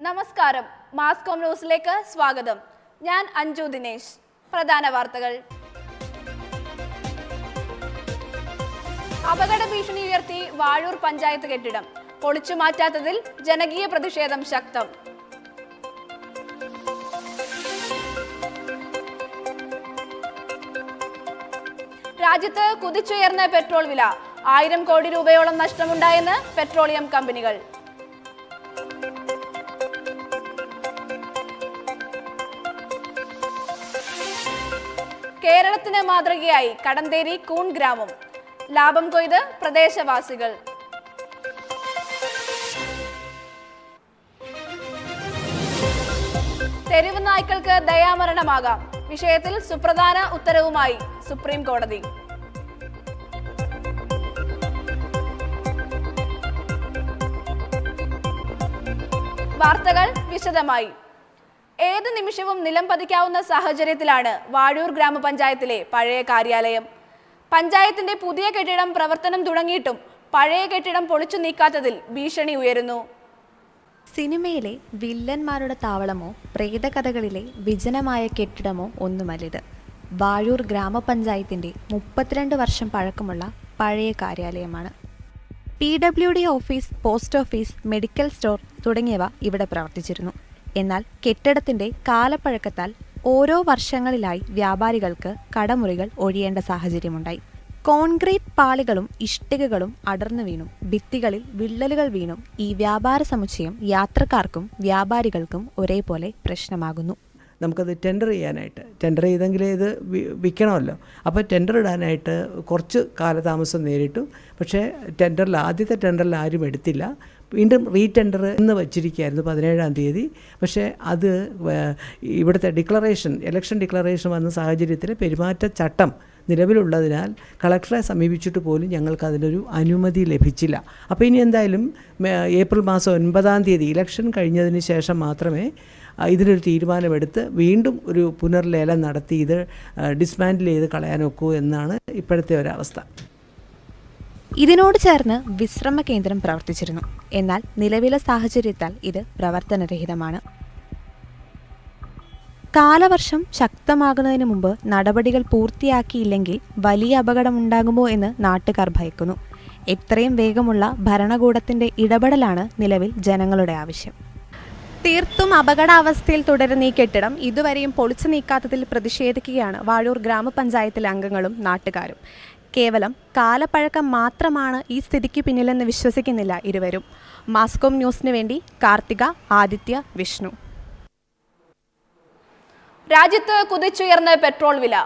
നമസ്കാരം, മാസ്കോം ന്യൂസിലേക്ക് സ്വാഗതം. ഞാൻ അഞ്ജു ദിനേശ്. പ്രധാന വാർത്തകൾ. അപകട ഭീഷണി ഉയർത്തി വാഴൂർ പഞ്ചായത്ത് കെട്ടിടം പൊളിച്ചു മാറ്റാത്തതിൽ ജനകീയ പ്രതിഷേധം ശക്തം. രാജ്യത്ത് കുതിച്ചുയർന്ന പെട്രോൾ വില, 1000 കോടി രൂപയോളം നഷ്ടമുണ്ടായെന്ന് പെട്രോളിയം കമ്പനികൾ. കേരളത്തിന് മാതൃകയായി കടന്തേരി കൂൺ ഗ്രാമം, ലാഭം കൊയ്ത് പ്രദേശവാസികൾ. തെരുവ് നായ്ക്കൾക്ക് ദയാമരണമാകാം, വിഷയത്തിൽ സുപ്രധാന ഉത്തരവുമായി സുപ്രീം കോടതി. വാർത്തകൾ വിശദമായി. ഏത് നിമിഷവും നിലം പതിക്കാവുന്ന സാഹചര്യത്തിലാണ് വാഴൂർ ഗ്രാമപഞ്ചായത്തിലെ പഴയ കാര്യാലയം. പഞ്ചായത്തിന്റെ പുതിയ കെട്ടിടം പ്രവർത്തനം തുടങ്ങിയിട്ടും പഴയ കെട്ടിടം പൊളിച്ചു നീക്കാത്തതിൽ ഭീഷണി ഉയരുന്നു. സിനിമയിലെ വില്ലന്മാരുടെ താവളമോ പ്രേതകഥകളിലെ വിജനമായ കെട്ടിടമോ ഒന്നുമല്ലിത്. വാഴൂർ ഗ്രാമപഞ്ചായത്തിന്റെ 32 വർഷം പഴക്കമുള്ള പഴയ കാര്യാലയമാണ്. PWD office, post office, medical store തുടങ്ങിയവ ഇവിടെ പ്രവർത്തിച്ചിരുന്നു. എന്നാൽ കെട്ടിടത്തിന്റെ കാലപ്പഴക്കത്താൽ ഓരോ വർഷങ്ങളിലായി വ്യാപാരികൾക്ക് കടമുറികൾ ഒഴിയേണ്ട സാഹചര്യമുണ്ടായി. കോൺക്രീറ്റ് പാളികളും ഇഷ്ടികകളും അടർന്നു വീണും ഭിത്തികളിൽ വിള്ളലുകൾ വീണും ഈ വ്യാപാര സമുച്ചയം യാത്രക്കാർക്കും വ്യാപാരികൾക്കും ഒരേപോലെ പ്രശ്നമാകുന്നു. നമുക്കത് ടെൻഡർ ചെയ്തെങ്കിലേ ഇത് വിൽക്കണമല്ലോ. അപ്പോൾ ടെൻഡർ ഇടാനായിട്ട് കുറച്ച് കാലതാമസം നേരിട്ടു. പക്ഷേ ആദ്യത്തെ ടെൻഡറിൽ ആരും എടുത്തില്ല. വീണ്ടും റീടെൻഡർ ഇന്ന് വച്ചിരിക്കുകയായിരുന്നു 17-ാം തീയതി. പക്ഷേ അത് ഇവിടുത്തെ ഇലക്ഷൻ ഡിക്ലറേഷൻ വന്ന സാഹചര്യത്തിൽ പെരുമാറ്റച്ചട്ടം നിലവിലുള്ളതിനാൽ കളക്ടറെ സമീപിച്ചിട്ട് പോലും ഞങ്ങൾക്ക് അതിനൊരു അനുമതി ലഭിച്ചില്ല. അപ്പോൾ ഇനി എന്തായാലും ഏപ്രിൽ മാസം 9-ാം തീയതി ഇലക്ഷൻ കഴിഞ്ഞതിന് ശേഷം മാത്രമേ ഇതിനൊരു തീരുമാനമെടുത്ത് വീണ്ടും ഒരു പുനർലേലം നടത്തി ഇത് ഡിസ്മാൻഡിൽ ചെയ്ത് കളയാനൊക്കൂ എന്നാണ് ഇപ്പോഴത്തെ ഒരവസ്ഥ. ഇതിനോട് ചേർന്ന് വിശ്രമ കേന്ദ്രം പ്രവർത്തിച്ചിരുന്നു. എന്നാൽ നിലവിലെ സാഹചര്യത്താൽ ഇത് പ്രവർത്തനരഹിതമാണ്. കാലവർഷം ശക്തമാകുന്നതിന് മുമ്പ് നടപടികൾ പൂർത്തിയാക്കിയില്ലെങ്കിൽ വലിയ അപകടമുണ്ടാകുമോ എന്ന് നാട്ടുകാർ ഭയക്കുന്നു. എത്രയും വേഗമുള്ള ഭരണകൂടത്തിന്റെ ഇടപെടലാണ് നിലവിൽ ജനങ്ങളുടെ ആവശ്യം. തീർത്തും അപകടാവസ്ഥയിൽ തുടരുന്ന ഈ കെട്ടിടം ഇതുവരെയും പൊളിച്ചു നീക്കാത്തതിൽ പ്രതിഷേധിക്കുകയാണ് വാഴൂർ ഗ്രാമപഞ്ചായത്തിലെ അംഗങ്ങളും നാട്ടുകാരും. കേവലം കാലപ്പഴക്കം മാത്രമാണ് ഈ സ്ഥിതിക്ക് പിന്നിലെന്ന് വിശ്വസിക്കുന്നില്ല ഇരുവരും. മാസ്കോം ന്യൂസിന് വേണ്ടി കാർത്തിക, ആദിത്യ, വിഷ്ണു. രാജ്യത്ത് കുതിച്ചുയർന്ന പെട്രോൾ വില.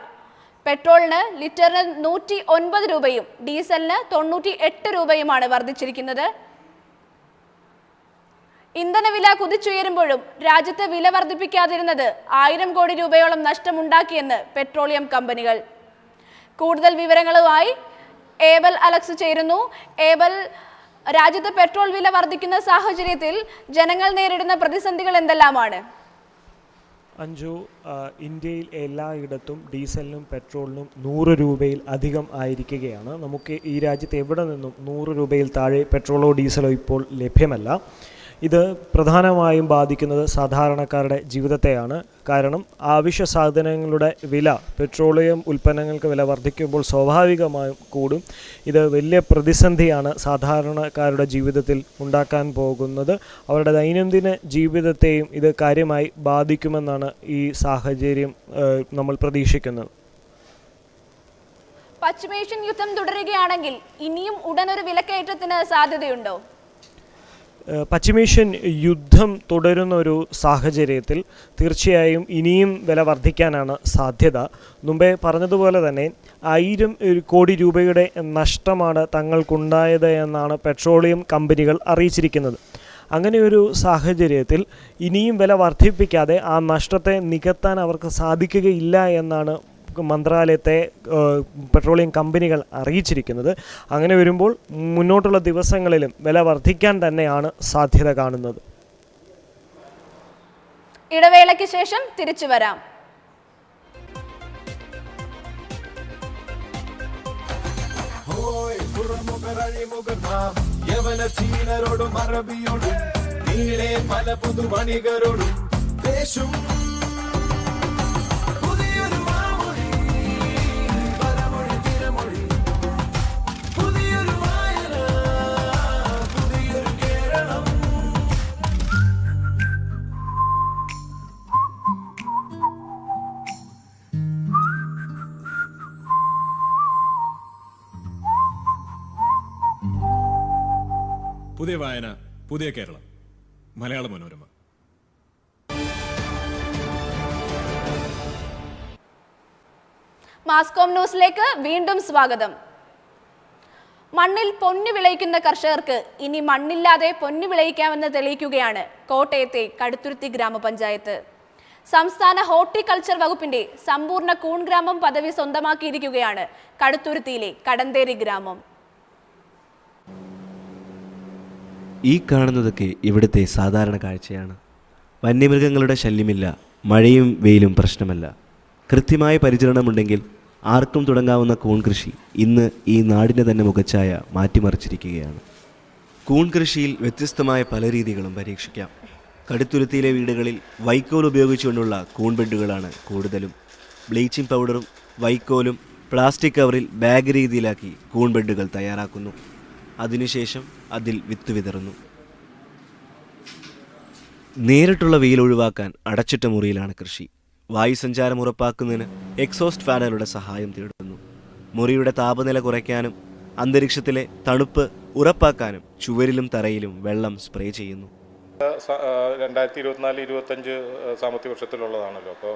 പെട്രോളിന് ലിറ്ററിന് 109 രൂപയും ഡീസലിന് 98 രൂപയുമാണ് വർദ്ധിച്ചിരിക്കുന്നത്. ഇന്ധനവില കുതിച്ചുയരുമ്പോഴും രാജ്യത്ത് വില വർദ്ധിപ്പിക്കാതിരുന്നത് 1000 കോടി രൂപയോളം നഷ്ടമുണ്ടാക്കിയെന്ന് പെട്രോളിയം കമ്പനികൾ. കൂടുതൽ വിവരങ്ങളുമായി ഏബൽ അലക്സ് ചേരുന്നു. ഏബൽ, രാജ്യത്ത് പെട്രോൾ വില വർദ്ധിക്കുന്ന സാഹചര്യത്തിൽ ജനങ്ങൾ നേരിടുന്ന പ്രതിസന്ധികൾ എന്തെല്ലാമാണ്? അഞ്ജു, ഇന്ത്യയിൽ എല്ലായിടത്തും ഡീസലിനും പെട്രോളിനും 100 രൂപയിൽ അധികം ആയിരിക്കുകയാണ്. നമുക്ക് ഈ രാജ്യത്ത് എവിടെ നിന്നും 100 രൂപയിൽ താഴെ പെട്രോളോ ഡീസലോ ഇപ്പോൾ ലഭ്യമല്ല. ഇത് പ്രധാനമായും ബാധിക്കുന്നത് സാധാരണക്കാരുടെ ജീവിതത്തെയാണ്. കാരണം ആവശ്യ സാധനങ്ങളുടെ വില, പെട്രോളിയം ഉൽപ്പന്നങ്ങൾക്ക് വില വർദ്ധിക്കുമ്പോൾ സ്വാഭാവികമായും കൂടും. ഇത് വലിയ പ്രതിസന്ധിയാണ് സാധാരണക്കാരുടെ ജീവിതത്തിൽ ഉണ്ടാക്കാൻ പോകുന്നത്. അവരുടെ ദൈനംദിന ജീവിതത്തെയും ഇത് കാര്യമായി ബാധിക്കുമെന്നാണ് ഈ സാഹചര്യം നമ്മൾ പ്രതീക്ഷിക്കുന്നത്. പശ്ചിമേഷ്യൻ യുദ്ധം തുടരുകയാണെങ്കിൽ ഇനിയും ഉടനൊരു വിലക്കയറ്റത്തിന് സാധ്യതയുണ്ടോ? പശ്ചിമേഷ്യൻ യുദ്ധം തുടരുന്ന ഒരു സാഹചര്യത്തിൽ തീർച്ചയായും ഇനിയും വില വർദ്ധിക്കാനാണ് സാധ്യത. മുമ്പേ പറഞ്ഞതുപോലെ തന്നെ 1000 കോടി രൂപയുടെ നഷ്ടമാണ് തങ്ങൾക്കുണ്ടായത് എന്നാണ് പെട്രോളിയം കമ്പനികൾ അറിയിച്ചിരിക്കുന്നത്. അങ്ങനെയൊരു സാഹചര്യത്തിൽ ഇനിയും വില വർദ്ധിപ്പിക്കാതെ ആ നഷ്ടത്തെ നികത്താൻ അവർക്ക് സാധിക്കുകയില്ല എന്നാണ് മന്ത്രാലയത്തെ പെട്രോളിയം കമ്പനികൾ അറിയിച്ചിരിക്കുന്നത്. അങ്ങനെ വരുമ്പോൾ മുന്നോട്ടുള്ള ദിവസങ്ങളിലും വില വർദ്ധിക്കാൻ തന്നെയാണ് സാധ്യത കാണുന്നത്. ഇടവേളയ്ക്ക് ശേഷം തിരിച്ചു വരാം. യവന ചീനരോടും അറബിയോടും നീളെ പല പുതുമണികരോടും ദേശം പുതിയൊരു വാമൊഴി പരമൊഴി തിരമൊഴി പുതിയൊരു വായന പുതിയൊരു കേരളം. പുതിയ വായന, പുതിയ കേരളം. മലയാള മനോരമ. മാസ്കോം ന്യൂസിലേക്ക് വീണ്ടും സ്വാഗതം. മണ്ണിൽ പൊന്നു വിളയിക്കുന്ന കർഷകർക്ക് ഇനി മണ്ണില്ലാതെ പൊന്നു വിളയിക്കാമെന്ന് തെളിയിക്കുകയാണ് കോട്ടയത്തെ കടുത്തുരുത്തി ഗ്രാമപഞ്ചായത്ത്. സംസ്ഥാന ഹോർട്ടിക്കൾച്ചർ വകുപ്പിന്റെ സമ്പൂർണ്ണ കൂൺ ഗ്രാമം പദവി സ്വന്തമാക്കിയിരിക്കുകയാണ് കടുത്തുരുത്തിയിലെ കടന്തേരി ഗ്രാമം. ഈ കാണുന്നതൊക്കെ ഇവിടുത്തെ സാധാരണ കാഴ്ചയാണ്. വന്യമൃഗങ്ങളുടെ ശല്യമില്ല, മഴയും വെയിലും പ്രശ്നമല്ല. കൃത്യമായ പരിചരണമുണ്ടെങ്കിൽ ആർക്കും തുടങ്ങാവുന്ന കൂൺ കൃഷി ഇന്ന് ഈ നാടിനെ തന്നെ മുഖച്ഛായ മാറ്റിമറിച്ചിരിക്കുകയാണ്. കൂൺ കൃഷിയിൽ വ്യത്യസ്തമായ പല രീതികളും പരീക്ഷിക്കാം. കടുത്തുരുത്തിയിലെ വീടുകളിൽ വൈക്കോൽ ഉപയോഗിച്ചുകൊണ്ടുള്ള കൂൺ ബെഡുകളാണ് കൂടുതലും. ബ്ലീച്ചിങ് പൗഡറും വൈക്കോലും പ്ലാസ്റ്റിക് കവറിൽ ബാഗ് രീതിയിലാക്കി കൂൺ ബെഡുകൾ തയ്യാറാക്കുന്നു. അതിനുശേഷം അതിൽ വിത്ത് വിതറുന്നു. നേരിട്ടുള്ള വെയിൽ ഒഴിവാക്കാൻ അടച്ചിട്ട മുറിയിലാണ് കൃഷി. വായുസഞ്ചാരം ഉറപ്പാക്കുന്നതിന് എക്സോസ്റ്റ് ഫാനുകളുടെ സഹായം തേടുന്നു. മുറിയുടെ താപനില കുറയ്ക്കാനും അന്തരീക്ഷത്തിലെ തണുപ്പ് ഉറപ്പാക്കാനും ചുവരിലും തറയിലും വെള്ളം സ്പ്രേ ചെയ്യുന്നു. 2024-25 സാമ്പത്തിക വർഷത്തിലുള്ളതാണല്ലോ. അപ്പോൾ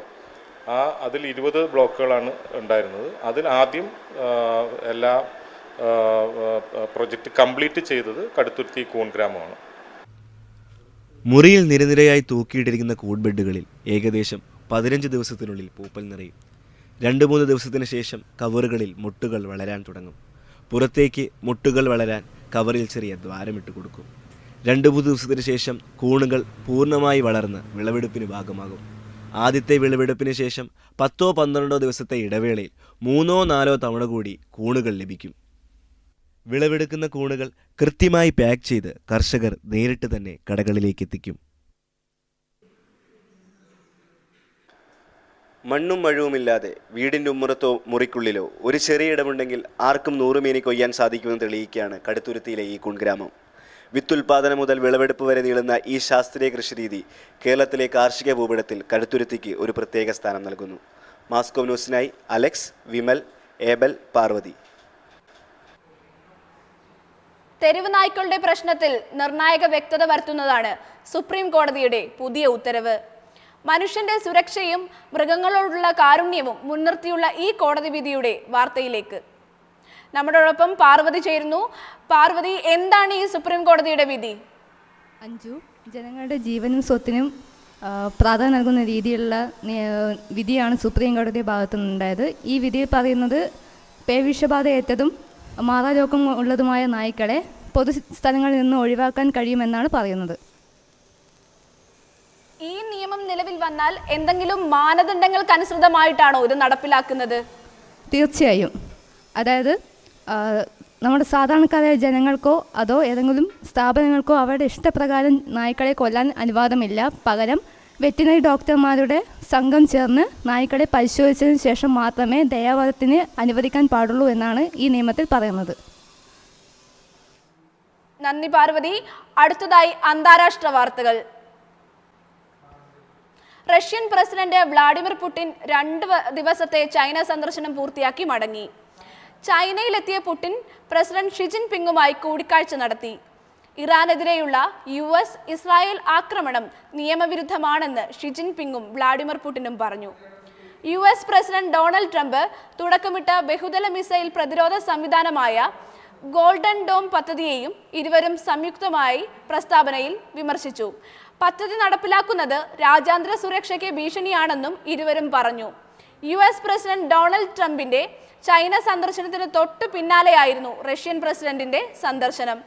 അതിൽ 20 ബ്ലോക്കുകളാണ് ഉണ്ടായിരുന്നത്. അതിൽ ആദ്യം എല്ലാ പ്രൊജക്റ്റ് കംപ്ലീറ്റ് ചെയ്തത് കടുത്തുരുത്തി കൂൺ ഗ്രാമമാണ്. മുറിയിൽ നിരനിരയായി തൂക്കിയിട്ടിരിക്കുന്ന കൂൺ ബെഡുകളിൽ ഏകദേശം 15 ദിവസത്തിനുള്ളിൽ പൂപ്പൽ നിറയും. 2-3 ദിവസത്തിന് ശേഷം കവറുകളിൽ മുട്ടുകൾ വളരാൻ തുടങ്ങും. പുറത്തേക്ക് മുട്ടുകൾ വളരാൻ കവറിൽ ചെറിയ ദ്വാരമിട്ട് കൊടുക്കും. 2-3 ദിവസത്തിന് ശേഷം കൂണുകൾ പൂർണ്ണമായി വളർന്ന് വിളവെടുപ്പിന് ഭാഗമാകും. ആദ്യത്തെ വിളവെടുപ്പിന് ശേഷം 10-12 ദിവസത്തെ ഇടവേളയിൽ 3-4 തവണ കൂടി കൂണുകൾ ലഭിക്കും. വിളവെടുക്കുന്ന കൂണുകൾ കൃത്യമായി പാക്ക് ചെയ്ത് കർഷകർ നേരിട്ട് തന്നെ കടകളിലേക്ക് എത്തിക്കും. മണ്ണും മഴവുമില്ലാതെ വീടിൻ്റെ ഉമ്മറത്തോ മുറിക്കുള്ളിലോ ഒരു ചെറിയ ഇടമുണ്ടെങ്കിൽ ആർക്കും 100 മേനി കൊയ്യാൻ സാധിക്കുമെന്ന് തെളിയിക്കുകയാണ് കടുത്തുരുത്തിയിലെ ഈ കൂൺഗ്രാമം. വിത്തുൽപാദനം മുതൽ വിളവെടുപ്പ് വരെ നീളുന്ന ഈ ശാസ്ത്രീയ കൃഷിരീതി കേരളത്തിലെ കാർഷിക ഭൂപടത്തിൽ കടുത്തുരുത്തിക്ക് ഒരു പ്രത്യേക സ്ഥാനം നൽകുന്നു. Mass comm ന്യൂസിനായി Alex, Vimal, Abel, Parvathi. തെരുവ് നായ്ക്കളുടെ പ്രശ്നത്തിൽ നിർണായക വ്യക്തത വരുത്തുന്നതാണ് സുപ്രീം കോടതിയുടെ പുതിയ ഉത്തരവ്. മനുഷ്യന്റെ സുരക്ഷയും മൃഗങ്ങളോടുള്ള കാരുണ്യവും മുൻനിർത്തിയുള്ള ഈ കോടതി വിധിയുടെ വാർത്തയിലേക്ക് നമ്മളോടൊപ്പം പാർവതി ചേരുന്നു. പാർവതി, എന്താണ് ഈ സുപ്രീം കോടതിയുടെ വിധി? അഞ്ജു, ജനങ്ങളുടെ ജീവനും സ്വത്തിനും പ്രാധാന്യം നൽകുന്ന രീതിയിലുള്ള വിധിയാണ് സുപ്രീം കോടതി ഭാഗത്തു നിന്നുണ്ടായത്. ഈ വിധിയിൽ പറയുന്നത് പേവിഷബാധയേറ്റതും മാറാരോഗം ഉള്ളതുമായ നായ്ക്കളെ പൊതുസ്ഥലങ്ങളിൽ നിന്ന് ഒഴിവാക്കാൻ കഴിയുമെന്നാണ് പറയുന്നത്. ഈ നിയമം നിലവിൽ വന്നാൽ എന്തെങ്കിലും മാനദണ്ഡങ്ങൾക്കനുസൃതമായിട്ടാണോ ഇത് നടപ്പിലാക്കുന്നത്? തീർച്ചയായും. അതായത് നമ്മുടെ സാധാരണക്കാരായ ജനങ്ങൾക്കോ അതോ ഏതെങ്കിലും സ്ഥാപനങ്ങൾക്കോ അവരുടെ ഇഷ്ടപ്രകാരം നായ്ക്കളെ കൊല്ലാൻ അനുവാദമില്ല. പകരം വെറ്റിനറി ഡോക്ടർമാരുടെ സംഘം ചേർന്ന് നായ്ക്കളെ പരിശോധിച്ചതിന് ശേഷം മാത്രമേ ദയാവധത്തിന് അനുവദിക്കാൻ പാടുള്ളൂ എന്നാണ് ഈ നിയമത്തിൽ പറയുന്നത്. നന്ദി പാർവതി. അടുത്തതായി അന്താരാഷ്ട്ര വാർത്തകൾ. റഷ്യൻ പ്രസിഡന്റ് വ്ളാഡിമിർ പുടിൻ 2 ദിവസത്തെ ചൈന സന്ദർശനം പൂർത്തിയാക്കി മടങ്ങി. ചൈനയിലെത്തിയ പുടിൻ പ്രസിഡന്റ് ഷി ജിൻപിങ്ങുമായി കൂടിക്കാഴ്ച നടത്തി. ഇറാനെതിരെയുള്ള US-ഇസ്രായേൽ ആക്രമണം നിയമവിരുദ്ധമാണെന്ന് ഷി ജിൻപിങ്ങും വ്ളാഡിമിർ പുടിനും പറഞ്ഞു. US പ്രസിഡന്റ് ഡൊണാൾഡ് ട്രംപ് തുടക്കമിട്ട ബഹുതല മിസൈൽ പ്രതിരോധ സംവിധാനമായ ഗോൾഡൻ ഡോം പദ്ധതിയെയും ഇരുവരും സംയുക്തമായി പ്രസ്താവനയിൽ വിമർശിച്ചു. പദ്ധതി നടപ്പിലാക്കുന്നത് രാജ്യാന്തര സുരക്ഷയ്ക്ക് ഭീഷണിയാണെന്നും ഇരുവരും പറഞ്ഞു. US പ്രസിഡന്റ് ഡൊണാൾഡ് ട്രംപിന്റെ ചൈന സന്ദർശനത്തിന് തൊട്ടു പിന്നാലെയായിരുന്നു റഷ്യൻ പ്രസിഡന്റിന്റെ സന്ദർശനം.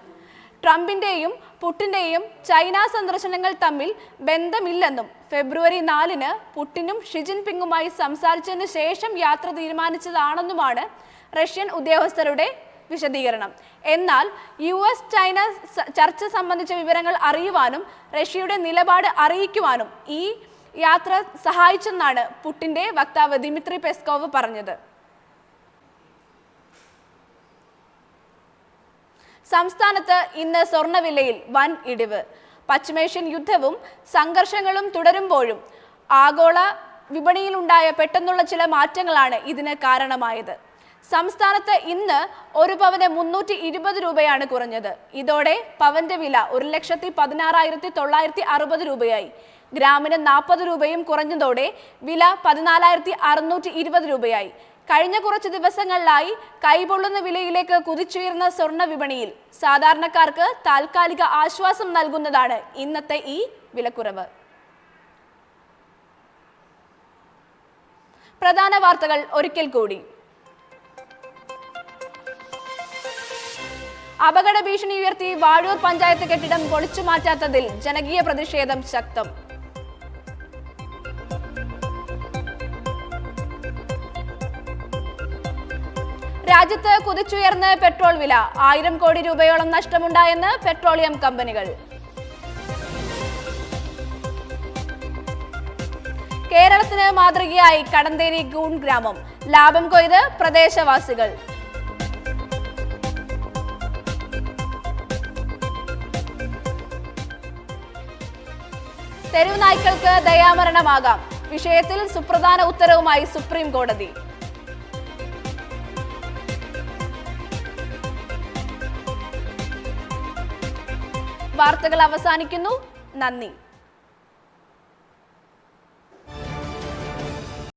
ട്രംപിന്റെയും പുടിന്റെയും ചൈന സന്ദർശനങ്ങൾ തമ്മിൽ ബന്ധമില്ലെന്നും ഫെബ്രുവരി 4-ന് പുടിനും ഷി ജിൻപിങ്ങുമായി സംസാരിച്ചതിന് ശേഷം യാത്ര തീരുമാനിച്ചതാണെന്നുമാണ് റഷ്യൻ ഉദ്യോഗസ്ഥരുടെ വിശദീകരണം. എന്നാൽ US ചൈന ചർച്ച സംബന്ധിച്ച വിവരങ്ങൾ അറിയുവാനും റഷ്യയുടെ നിലപാട് അറിയിക്കുവാനും ഈ യാത്ര സഹായിച്ചെന്നാണ് പുടിന്റെ വക്താവ് ദിമിത്രി പെസ്കോവ് പറഞ്ഞത്. സംസ്ഥാനത്ത് ഇന്ന് സ്വർണ്ണവിലയിൽ വൻ ഇടിവ്. പശ്ചിമേഷ്യൻ യുദ്ധവും സംഘർഷങ്ങളും തുടരുമ്പോഴും ആഗോള വിപണിയിലുണ്ടായ പെട്ടെന്നുള്ള ചില മാറ്റങ്ങളാണ് ഇതിന് കാരണമായത്. സംസ്ഥാനത്ത് ഇന്ന് ഒരു പവന് 320 രൂപയാണ് കുറഞ്ഞത്. ഇതോടെ പവന്റെ വില 1,16,960 രൂപയായി. ഗ്രാമിന് 40 രൂപയും കുറഞ്ഞതോടെ വില 14,620 രൂപയായി. കഴിഞ്ഞ കുറച്ച് ദിവസങ്ങളിലായി കൈപൊള്ളുന്ന വിലയിലേക്ക് കുതിച്ചുയർന്ന സ്വർണ്ണ വിപണിയിൽ സാധാരണക്കാർക്ക് താൽക്കാലിക ആശ്വാസം നൽകുന്നതാണ് ഇന്നത്തെ ഈ വിലക്കുറവ്. പ്രധാന വാർത്തകൾ ഒരിക്കൽ കൂടി. അപകട ഭീഷണി ഉയർത്തി വാഴൂർ പഞ്ചായത്ത് കെട്ടിടം പൊളിച്ചു മാറ്റാത്തതിൽ ജനകീയ പ്രതിഷേധം ശക്തം. രാജ്യത്ത് കുതിച്ചുയർന്ന് പെട്രോൾ വില. 1000 കോടി രൂപയോളം നഷ്ടമുണ്ടായെന്ന് പെട്രോളിയം കമ്പനികൾ. കേരളത്തിന് മാതൃകയായി കടന്തേരി കൂൺ ഗ്രാമം. ലാഭം കൊയ്ത് പ്രദേശവാസികൾ. തെരുവ് നായ്ക്കൾക്ക് ദയാമരണമാകാം. വിഷയത്തിൽ സുപ്രധാന ഉത്തരവുമായി സുപ്രീം കോടതി. വാർത്തകൾ അവസാനിക്കുന്നു. നന്ദി.